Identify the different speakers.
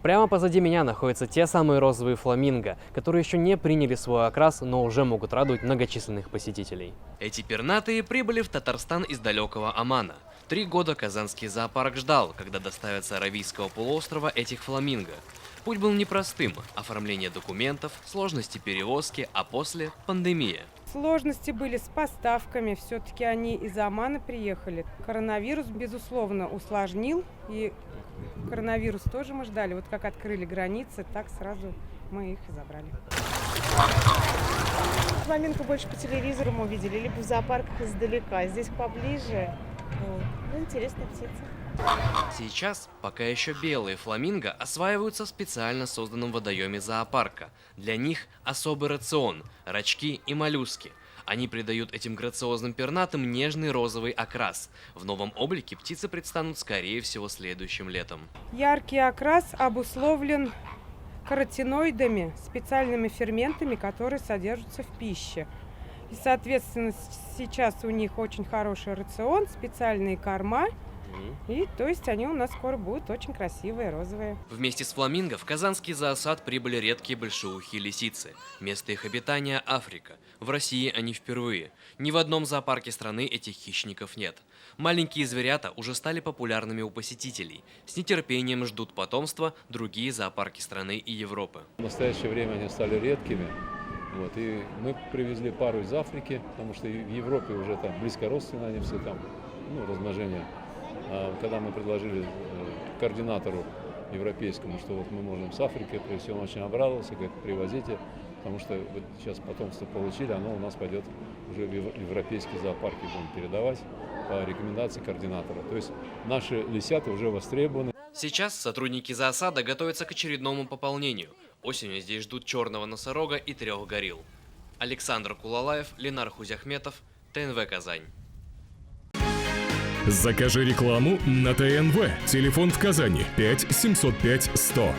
Speaker 1: Прямо позади меня находятся те самые розовые фламинго, которые еще не приняли свой окрас, но уже могут радовать многочисленных посетителей. Эти пернатые прибыли в Татарстан из далекого Омана. 3 года казанский зоопарк ждал, когда доставят с Аравийского полуострова этих фламинго. Путь был непростым: оформление документов, сложности перевозки, а после – пандемия.
Speaker 2: Сложности были с поставками, все-таки они из Омана приехали. Коронавирус, безусловно, усложнил, и коронавирус тоже мы ждали. Вот как открыли границы, так сразу мы их и забрали.
Speaker 3: Фламинго больше по телевизору мы видели, либо в зоопарках издалека. Здесь поближе. Ну, интересная птица.
Speaker 1: Сейчас пока еще белые фламинго осваиваются в специально созданном водоеме зоопарка. Для них особый рацион – рачки и моллюски. Они придают этим грациозным пернатым нежный розовый окрас. В новом облике птицы предстанут, скорее всего, следующим летом.
Speaker 2: Яркий окрас обусловлен каротиноидами, специальными ферментами, которые содержатся в пище. И, соответственно, сейчас у них очень хороший рацион, специальные корма. И то есть они у нас скоро будут очень красивые, розовые.
Speaker 1: Вместе с фламинго в казанский зоосад прибыли редкие большеухие лисицы. Место их обитания – Африка. В России они впервые. Ни в одном зоопарке страны этих хищников нет. Маленькие зверята уже стали популярными у посетителей. С нетерпением ждут потомства другие зоопарки страны и Европы.
Speaker 4: В настоящее время они стали редкими. Вот, и мы привезли пару из Африки, потому что в Европе уже там близкородственные, они все там, размножение. Когда мы предложили координатору европейскому, что вот мы можем с Африкой привезти, он очень обрадовался, говорит, привозите, потому что вот сейчас потомство получили, оно у нас пойдет уже в европейский зоопарк, и будем передавать по рекомендации координатора. То есть наши лисята уже востребованы.
Speaker 1: Сейчас сотрудники зоосада готовятся к очередному пополнению. Осенью здесь ждут черного носорога и 3 горилл. Александр Кулалаев, Ленар Хузяхметов, ТНВ Казань.
Speaker 5: Закажи рекламу на ТНВ. Телефон в Казани 5 705 100.